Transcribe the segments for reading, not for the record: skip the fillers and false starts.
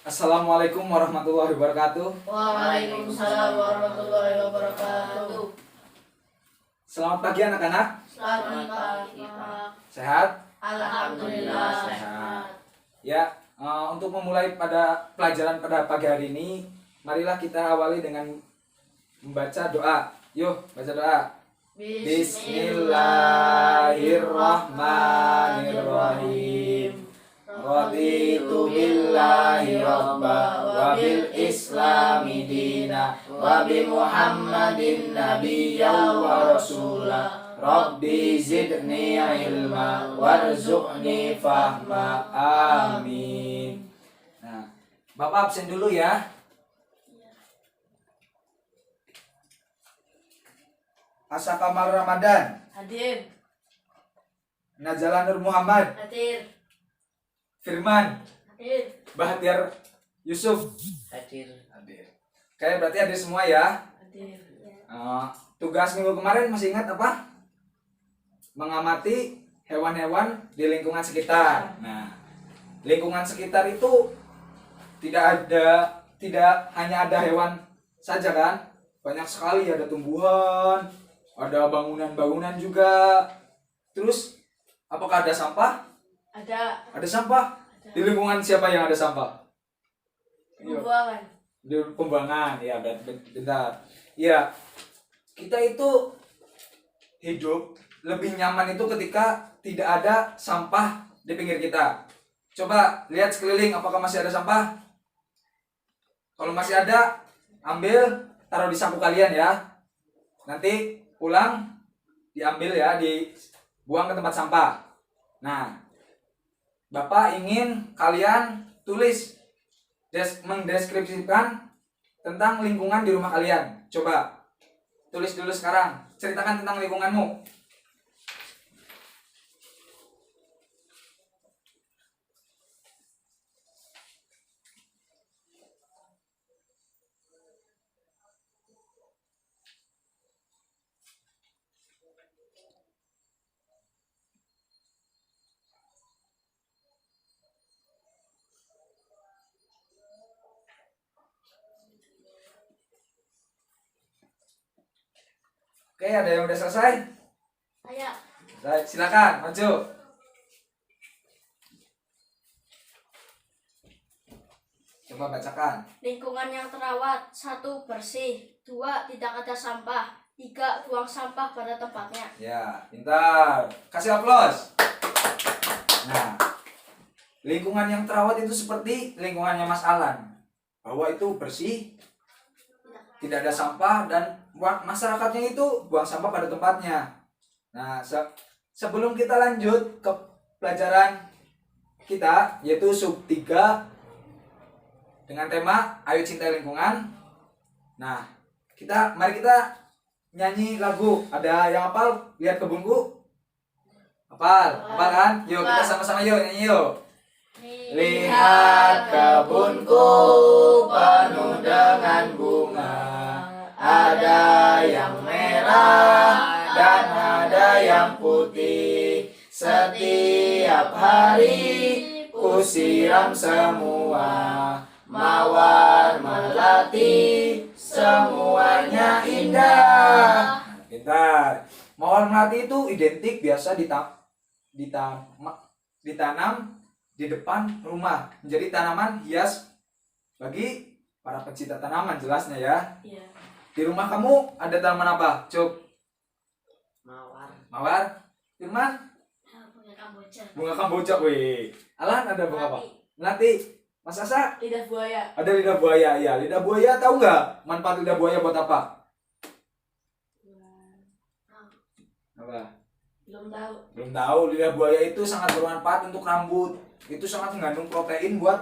Assalamualaikum warahmatullahi wabarakatuh. Waalaikumsalam warahmatullahi wabarakatuh. Selamat pagi anak-anak. Selamat pagi, Pak. Sehat? Alhamdulillah Sehat. Ya, untuk memulai pada pelajaran pada pagi hari ini, marilah kita awali dengan membaca doa. Yuk, baca doa. Bismillahirrahmanirrahim. Raditu billahi rabba wa bil islami dina wa bi muhammadin nabiyya wa rasula rabbi zidni ilma warzuqni fahma amin. Nah, Bapak absen dulu ya. Asa Kamal Ramadan, Hadir. Najala Nur Muhammad, Hadir. Firman, Hadir. Bahtiar Yusuf. Hadir. Hadir. Oke, berarti hadir semua ya. Hadir. Tugas minggu kemarin masih ingat apa? Mengamati hewan-hewan di lingkungan sekitar. Nah, lingkungan sekitar itu tidak hanya ada hewan saja kan? Banyak sekali, ada tumbuhan, ada bangunan-bangunan juga. Terus apakah ada sampah? Ada. Ada sampah. Di lingkungan siapa yang ada sampah? Pembuangan. Di pembuangan, ya bentar. Ya, kita itu hidup lebih nyaman itu ketika tidak ada sampah di pinggir kita. Coba lihat sekeliling, apakah masih ada sampah? Kalau masih ada, ambil, taruh di saku kalian ya. Nanti pulang diambil ya, dibuang ke tempat sampah. Nah, Bapak ingin kalian tulis mendeskripsikan tentang lingkungan di rumah kalian. Coba tulis dulu sekarang. Ceritakan tentang lingkunganmu. Oke, ada yang udah selesai? Ayo. Baik, silakan maju. Coba bacakan. Lingkungan yang terawat. 1. Bersih. 2. Tidak ada sampah. 3. Buang sampah pada tempatnya. Ya, pintar. Kasih aplaus. Nah, lingkungan yang terawat itu seperti lingkungannya Mas Alan. Bahwa itu bersih, tidak ada sampah, dan masyarakatnya itu buang sampah pada tempatnya. Nah, sebelum kita lanjut ke pelajaran kita, yaitu sub 3 dengan tema Ayo Cinta Lingkungan. Nah, mari kita nyanyi lagu. Ada yang hafal? Lihat kebunku. Hafal kan? Yuk kita sama-sama yuk nyanyi yuk. Lihat kebunku penuh dengan bunga, ada yang merah dan ada yang putih. Setiap hari ku siram semua, mawar melati semuanya indah. Pintar. Mawar melati itu identik biasa ditanam di depan rumah, menjadi tanaman hias bagi para pecinta tanaman, jelasnya ya. Iya. Di rumah kamu ada tanaman apa? Cuk. Mawar. Firman? Bunga kamboja. Bunga kamboja, weh. Alan ada bunga apa? Melati. Mas Asa? Lidah buaya. Ada lidah buaya, ya. Lidah buaya tahu nggak manfaat lidah buaya buat apa? Apa? Belum tahu. Belum tahu. Lidah buaya itu sangat bermanfaat untuk rambut. Itu sangat mengandung protein buat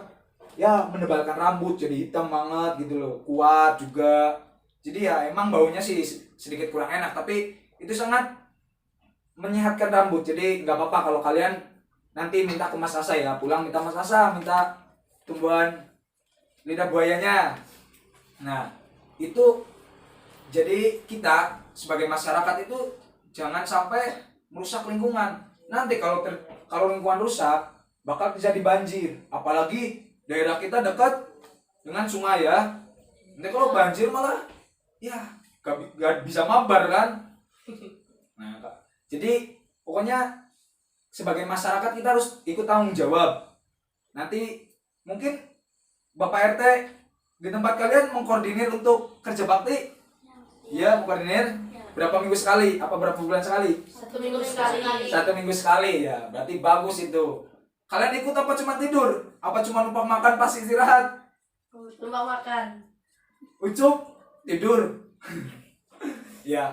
ya menebalkan rambut jadi hitam banget gitu loh. Kuat juga. Jadi ya emang baunya sih sedikit kurang enak, tapi itu sangat menyehatkan rambut. Jadi nggak apa-apa kalau kalian nanti minta ke Mas Asa ya, pulang minta Mas Asa, minta tumbuhan lidah buayanya. Nah, itu jadi kita sebagai masyarakat itu jangan sampai merusak lingkungan. Nanti kalau lingkungan rusak bakal terjadi banjir. Apalagi daerah kita dekat dengan sungai ya. Nanti kalau banjir malah ya gak bisa mabar kan. Nah, jadi pokoknya sebagai masyarakat kita harus ikut tanggung jawab. Nanti mungkin Bapak RT di tempat kalian mengkoordinir untuk kerja bakti. Iya, mengkoordinir berapa minggu sekali? Apa berapa bulan sekali? 1 minggu sekali. 1 minggu sekali ya. Berarti bagus itu. Kalian ikut apa cuma tidur? Apa cuma numpang makan pas istirahat? Numpang makan. Ucup tidur. Ya,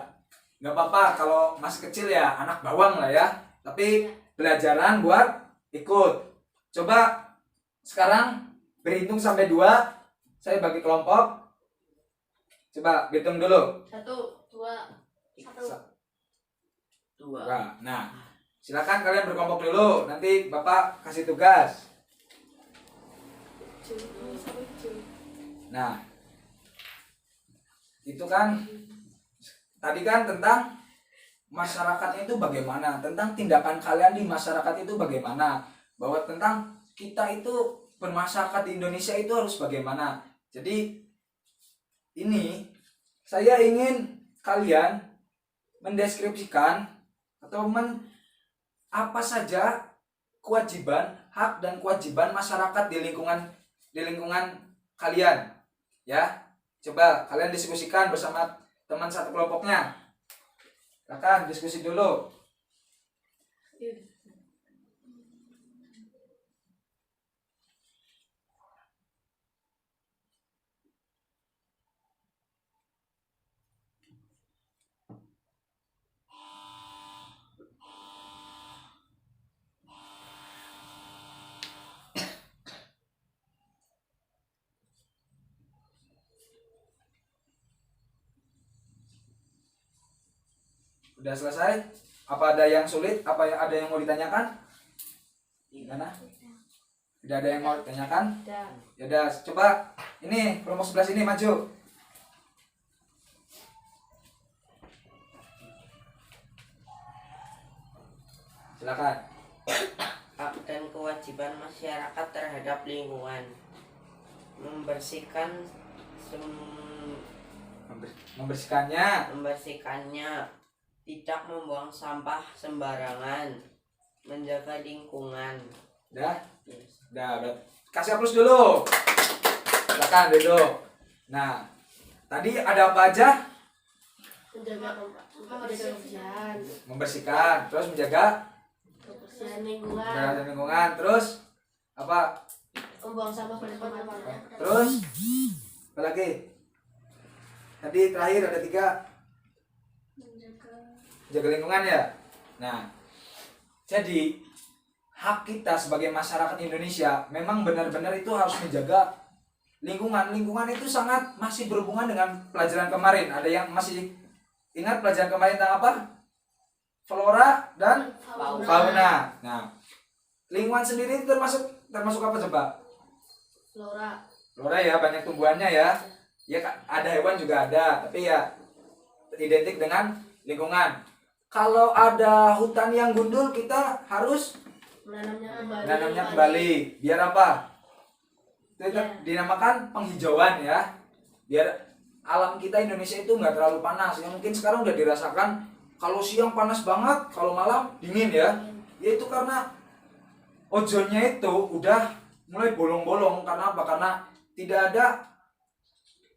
nggak apa-apa kalau masih kecil ya, anak bawang lah ya. Tapi pelajaran buat ikut. Coba sekarang berhitung sampai 2. Saya bagi kelompok. Coba hitung dulu. 1, 2, 1. 2. Nah, silakan kalian berkelompok dulu. Nanti Bapak kasih tugas. Nah, itu kan tadi kan tentang masyarakat itu bagaimana, tentang tindakan kalian di masyarakat itu bagaimana, bahwa tentang kita itu bermasyarakat di Indonesia itu harus bagaimana. Jadi ini saya ingin kalian mendeskripsikan atau apa saja kewajiban, hak dan kewajiban masyarakat di lingkungan kalian. Ya, coba kalian diskusikan bersama teman satu kelompoknya. Silakan diskusi dulu. Udah selesai? Apa ada yang sulit? Apa ada yang mau ditanyakan? Gimana? Tidak ada yang mau ditanyakan? Ya udah, coba ini kelompok sebelah sini maju. Silakan. Hak dan kewajiban masyarakat terhadap lingkungan. Membersihkannya, tidak membuang sampah sembarangan, menjaga lingkungan. Udah? Yes. Udah. Kasih aplaus dulu. Silakan duduk. Nah, tadi ada apa aja? Menjaga kebersihan. Membersihkan, terus menjaga Kebersihan lingkungan. lingkungan, terus apa? Membuang sampah pada tempatnya. Terus apa lagi? Tadi terakhir ada 3. Jaga lingkungan ya. Nah, jadi hak kita sebagai masyarakat Indonesia memang benar-benar itu harus menjaga lingkungan. Lingkungan itu masih berhubungan dengan pelajaran kemarin. Ada yang masih ingat pelajaran kemarin tentang apa? Flora dan fauna. Nah, lingkungan sendiri itu termasuk apa coba? Flora ya, banyak tumbuhannya ya. Ya ada hewan juga ada, tapi ya identik dengan lingkungan. Kalau ada hutan yang gundul, kita harus menanamnya kembali. Biar apa? Itu dinamakan penghijauan ya. Biar alam kita Indonesia itu nggak terlalu panas. Yang mungkin sekarang udah dirasakan kalau siang panas banget, kalau malam dingin ya. Ya itu karena ozonnya itu udah mulai bolong-bolong. Karena apa?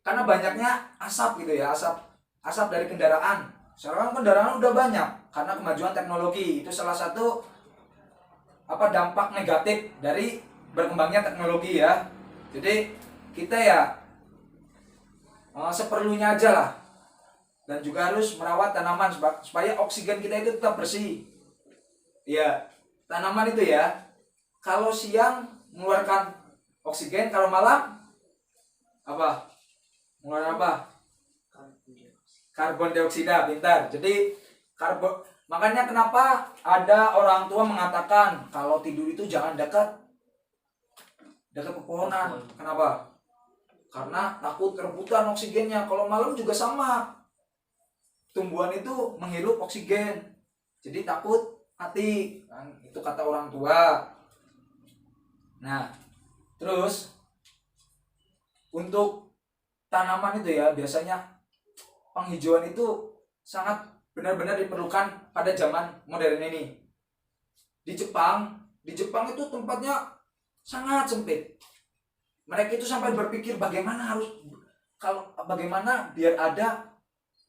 Karena banyaknya asap gitu ya, asap dari kendaraan. Sekarang kendaraan udah banyak karena kemajuan teknologi. Itu salah satu dampak negatif dari berkembangnya teknologi ya. Jadi kita ya seperlunya aja lah. Dan juga harus merawat tanaman supaya oksigen kita itu tetap bersih. Ya, tanaman itu ya, kalau siang mengeluarkan oksigen, kalau malam apa? Mengeluarkan apa? Karbon dioksida, pintar. Jadi makanya kenapa ada orang tua mengatakan kalau tidur itu jangan dekat pepohonan. Kenapa? Karena takut rebutan oksigennya. Kalau malam juga sama. Tumbuhan itu menghirup oksigen. Jadi takut mati. Kan? Itu kata orang tua. Nah, terus untuk tanaman itu ya biasanya penghijauan itu sangat benar-benar diperlukan pada zaman modern ini. Di Jepang itu tempatnya sangat sempit. Mereka itu sampai berpikir bagaimana biar ada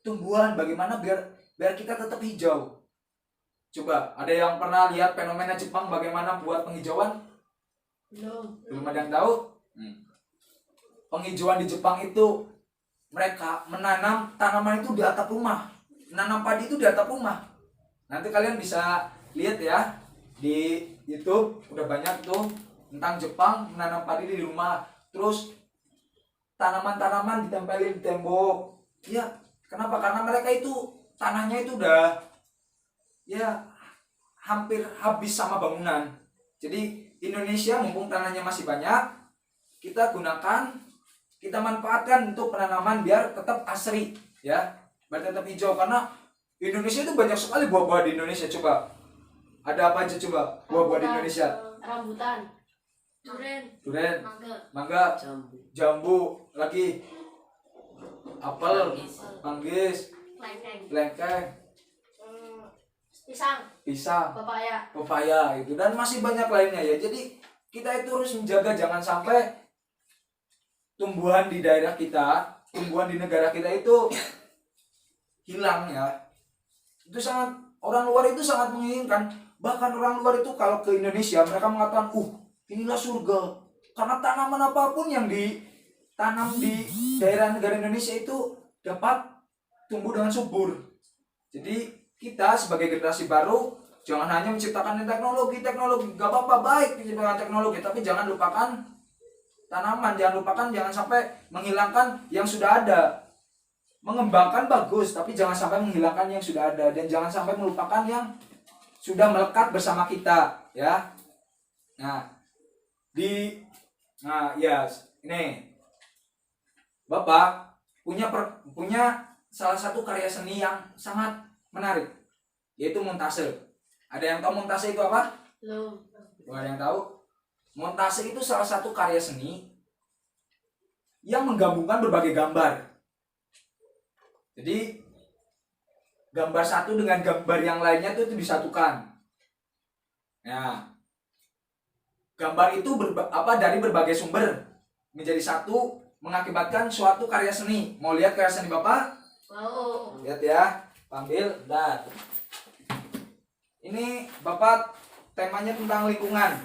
tumbuhan, bagaimana biar kita tetap hijau. Coba, ada yang pernah lihat fenomena Jepang bagaimana buat penghijauan? Belum ada yang tahu? Penghijauan di Jepang itu mereka menanam tanaman itu di atap rumah. Menanam padi itu di atap rumah. Nanti kalian bisa lihat ya di YouTube, udah banyak tuh tentang Jepang menanam padi di rumah. Terus tanaman-tanaman ditempelin di tembok. Ya, kenapa? Karena mereka itu tanahnya itu udah ya hampir habis sama bangunan. Jadi Indonesia mumpung tanahnya masih banyak, kita manfaatkan untuk penanaman biar tetap asri ya, biar tetap hijau. Karena Indonesia itu banyak sekali buah-buah di Indonesia. Coba ada apa aja coba buah-buah di Indonesia? Rambutan, durian, mangga, Jambu. jambu, lagi apel, Manggis. manggis, lengkeng, pisang, pisang, pepaya. itu dan masih banyak lainnya ya. Jadi kita itu harus menjaga jangan sampai tumbuhan di daerah kita, tumbuhan di negara kita itu hilang ya. Itu orang luar itu sangat menginginkan. Bahkan orang luar itu kalau ke Indonesia mereka mengatakan, inilah surga. Karena tanaman apapun yang ditanam di daerah negara Indonesia itu dapat tumbuh dengan subur. Jadi kita sebagai generasi baru jangan hanya menciptakan teknologi, gak apa-apa, baik menciptakan teknologi, tapi jangan lupakan tanaman, jangan sampai menghilangkan yang sudah ada. Mengembangkan bagus, tapi jangan sampai menghilangkan yang sudah ada, dan jangan sampai melupakan yang sudah melekat bersama kita, ya. Ini Bapak punya salah satu karya seni yang sangat menarik, yaitu montase. Ada yang tahu montase itu apa? Belum. Ada yang tahu? Montase itu salah satu karya seni yang menggabungkan berbagai gambar. Jadi gambar satu dengan gambar yang lainnya itu disatukan. Nah, gambar itu dari berbagai sumber menjadi satu, mengakibatkan suatu karya seni. Mau lihat karya seni Bapak? Mau. Lihat ya, ambil dan ini Bapak temanya tentang lingkungan.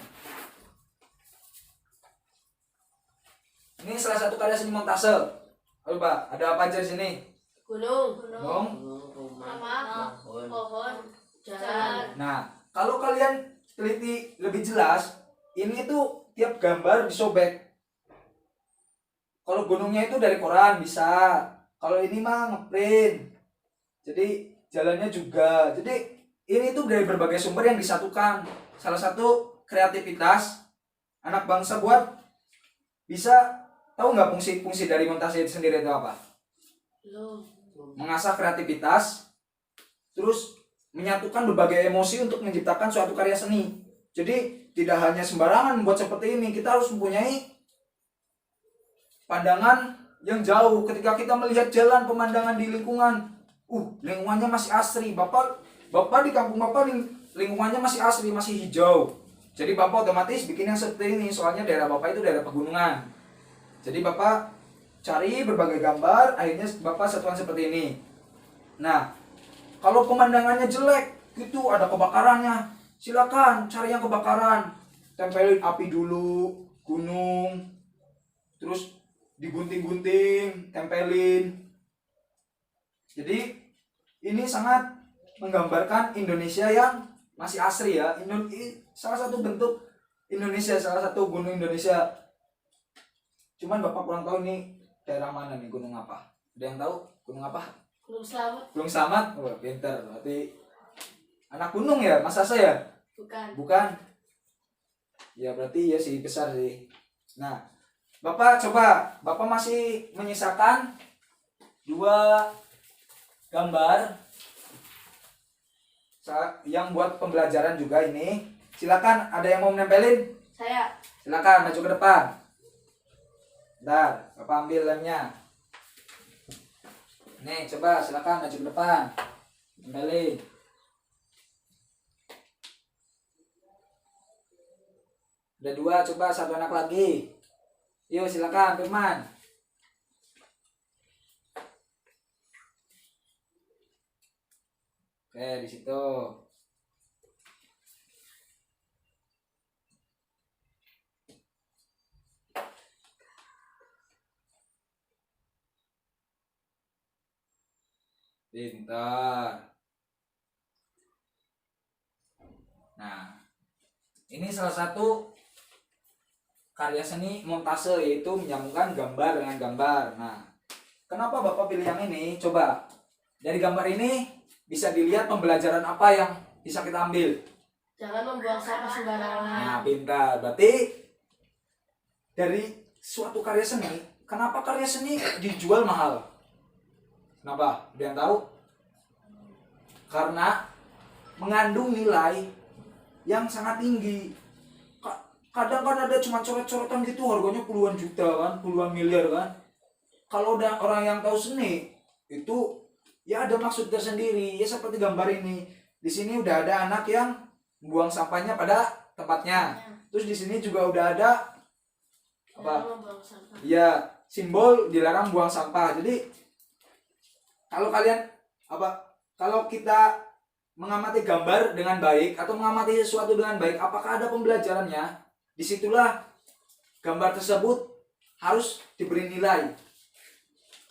Ini salah satu karya seni montase. Coba, ada apa aja di sini? Gunung, Rumah. pohon, jalan. Nah, kalau kalian teliti lebih jelas, ini tuh tiap gambar disobek. Kalau gunungnya itu dari koran bisa. Kalau ini mah ngeprint. Jadi jalannya juga. Jadi ini tuh dari berbagai sumber yang disatukan. Salah satu kreativitas anak bangsa buat bisa tahu nggak fungsi dari montase itu sendiri itu apa? Belum. Mengasah kreativitas, terus menyatukan berbagai emosi untuk menciptakan suatu karya seni. Jadi tidak hanya sembarangan membuat seperti ini, kita harus mempunyai pandangan yang jauh. Ketika kita melihat jalan pemandangan di lingkungan, lingkungannya masih asri. Bapak di kampung Bapak lingkungannya masih asri, masih hijau. Jadi Bapak otomatis bikin yang seperti ini, soalnya daerah Bapak itu daerah pegunungan. Jadi Bapak cari berbagai gambar, akhirnya Bapak satuan seperti ini. Nah, kalau pemandangannya jelek, itu ada kebakarannya, silakan cari yang kebakaran. Tempelin api dulu, gunung, terus digunting-gunting, tempelin. Jadi ini sangat menggambarkan Indonesia yang masih asri ya. Salah satu bentuk Indonesia, salah satu gunung Indonesia. Cuman Bapak kurang tahu ini daerah mana nih, gunung apa? Ada yang tahu gunung apa? Gunung Selamat. Gunung Slamet. Wah, pinter. Berarti anak gunung ya, Mas Asa ya? Bukan. Ya berarti ya sih besar sih. Nah, Bapak masih menyisakan 2 gambar yang buat pembelajaran juga ini. Silakan, ada yang mau menempelin? Saya. Silakan maju ke depan. Bentar, Bapak ambil lemnya. Nih, coba silakan maju ke depan. Kembali. Udah 2, coba 1 anak lagi. Yuk silakan Firman. Oke, di situ. Pintar. Nah, ini salah satu karya seni montase, yaitu menyambungkan gambar dengan gambar. Nah, kenapa Bapak pilih yang ini? Coba, dari gambar ini bisa dilihat pembelajaran apa yang bisa kita ambil. Jangan membuang sampah sembarangan. Nah, pintar. Berarti dari suatu karya seni, kenapa karya seni dijual mahal? Kenapa? Ada yang tahu? Karena mengandung nilai yang sangat tinggi. Kadang kan ada cuma coret-coretan gitu, harganya puluhan juta kan, puluhan miliar kan. Kalau udah orang yang tahu seni, itu ya ada maksud tersendiri. Ya seperti gambar ini. Di sini udah ada anak yang membuang sampahnya pada tempatnya. Terus di sini juga udah ada apa? Ya, simbol dilarang buang sampah. Jadi kalau kalian kalau kita mengamati gambar dengan baik atau mengamati sesuatu dengan baik, apakah ada pembelajarannya? Disitulah gambar tersebut harus diberi nilai.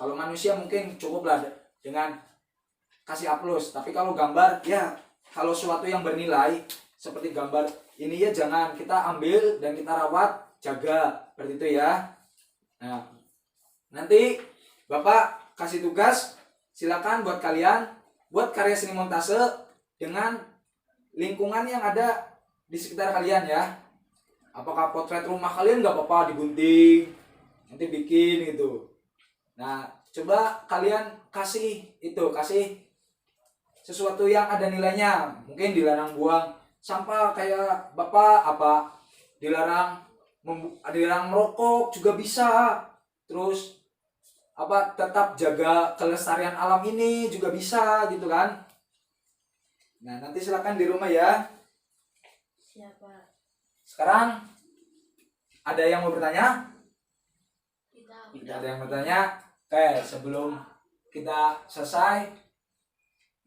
Kalau manusia mungkin cukuplah dengan kasih A+, tapi kalau gambar ya, kalau sesuatu yang bernilai seperti gambar ini ya jangan kita ambil dan kita rawat, jaga seperti itu ya. Nah, nanti Bapak kasih tugas, silakan buat kalian buat karya seni montase dengan lingkungan yang ada di sekitar kalian ya. Apakah potret rumah kalian nggak apa-apa digunting, nanti bikin gitu. Nah, coba kalian kasih sesuatu yang ada nilainya. Mungkin dilarang buang sampah kayak Bapak dilarang merokok juga bisa. Terus tetap jaga kelestarian alam ini juga bisa gitu kan. Nah, nanti silakan di rumah ya. Siapa? Sekarang ada yang mau bertanya? Kita. Ada yang bertanya? Oke, sebelum kita selesai,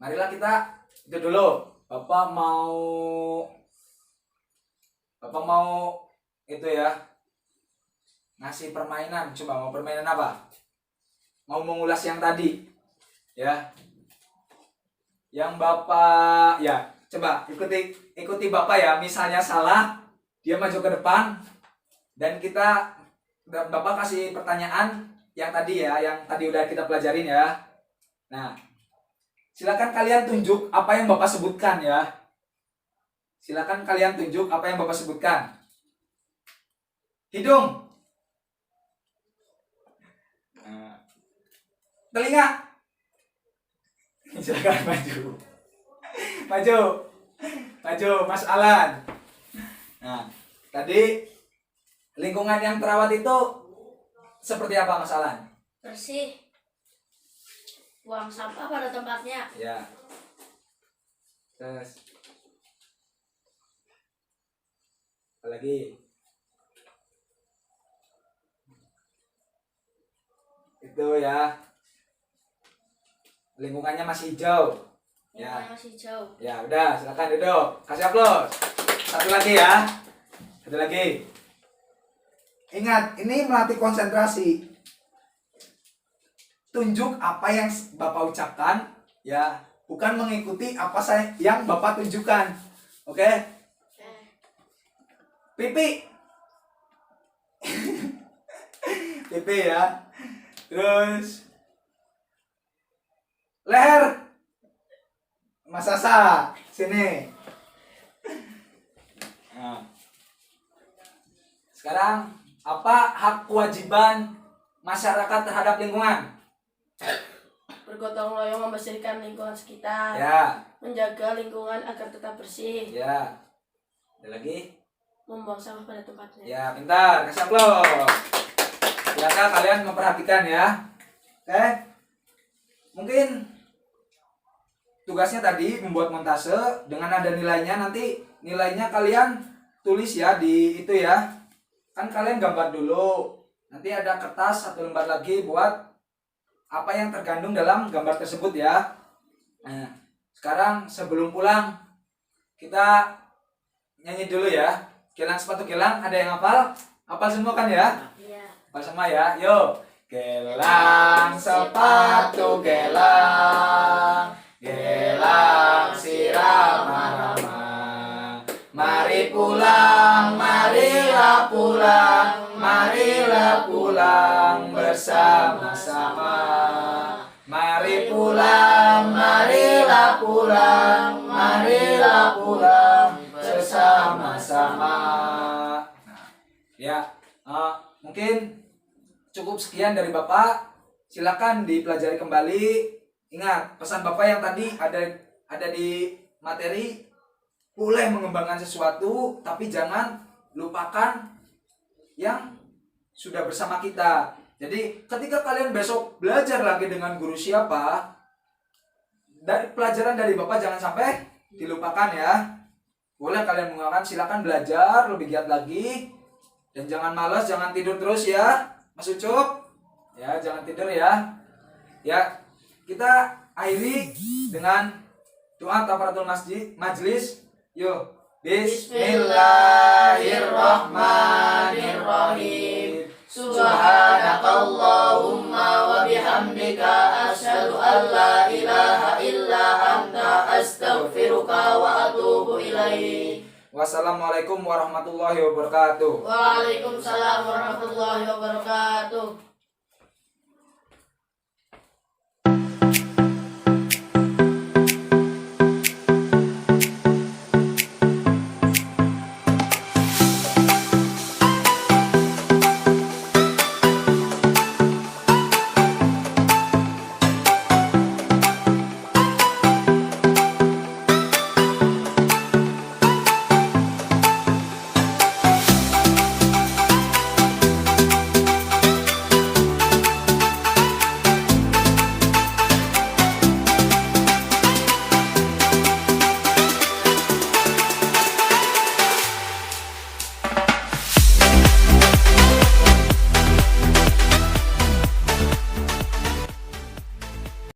marilah kita itu dulu. Bapak mau itu ya, ngasih permainan. Coba mau permainan apa? Mau mengulas yang tadi ya, yang Bapak ya, coba ikuti Bapak ya. Misalnya salah, dia maju ke depan dan Bapak kasih pertanyaan yang tadi ya, yang tadi udah kita pelajarin ya. Nah, silakan kalian tunjuk apa yang Bapak sebutkan ya. Silakan kalian tunjuk apa yang Bapak sebutkan. Hidung. Telinga. Silakan maju. Maju Mas Alan. Nah, tadi lingkungan yang terawat itu seperti apa Mas Alan? Bersih. Buang sampah pada tempatnya. Ya. Terus apa lagi? Itu ya. Lingkungannya masih hijau. Ya. Lingkungannya masih jauh. Ya, udah, silakan duduk. Kasih aplaus. Satu lagi ya. Satu lagi. Ingat, ini melatih konsentrasi. Tunjuk apa yang Bapak ucapkan, ya, bukan mengikuti apa yang Bapak tunjukkan. Oke? Pipi. Pipi ya. Terus leher. Mas Sasa, sini. Nah. Sekarang apa hak kewajiban masyarakat terhadap lingkungan? Bergotong royong membersihkan lingkungan sekitar. Ya. Menjaga lingkungan agar tetap bersih. Ya. Ada lagi? Membuang sampah pada tempatnya. Ya, pintar. Kasih aplaus. Silakan kalian memperhatikan ya. Oke. Mungkin tugasnya tadi membuat montase dengan ada nilainya, nanti nilainya kalian tulis ya di itu ya. Kan kalian gambar dulu. Nanti ada kertas 1 lembar lagi buat apa yang terkandung dalam gambar tersebut ya. Nah, sekarang sebelum pulang kita nyanyi dulu ya. Gelang sepatu gelang, ada yang hafal? Hafal semua kan ya? Iya. Hafal sama ya. Yuk. Gelang sepatu gelang, gelang sirama-rama. Mari pulang, marilah pulang, marilah pulang bersama-sama. Mari pulang, marilah pulang, marilah pulang bersama-sama. Nah, ya, mungkin cukup sekian dari Bapak. Silakan dipelajari kembali. Ingat, pesan Bapak yang tadi ada di materi, boleh mengembangkan sesuatu, tapi jangan lupakan yang sudah bersama kita. Jadi ketika kalian besok belajar lagi dengan guru siapa, dari pelajaran dari Bapak jangan sampai dilupakan ya. Boleh kalian mengulangi, silakan belajar lebih giat lagi. Dan jangan malas, jangan tidur terus ya, Mas Ucup. Ya, jangan tidur ya. Ya, kita akhiri dengan doa kafaratul majlis. Yuk, Bismillahirrahmanirrahim. Subhanakallahumma wa bihamdika asyhadu an la ilaha illa anta astaghfiruka wa atubu ilaik. Wassalamualaikum warahmatullahi wabarakatuh. Waalaikumsalam warahmatullahi wabarakatuh.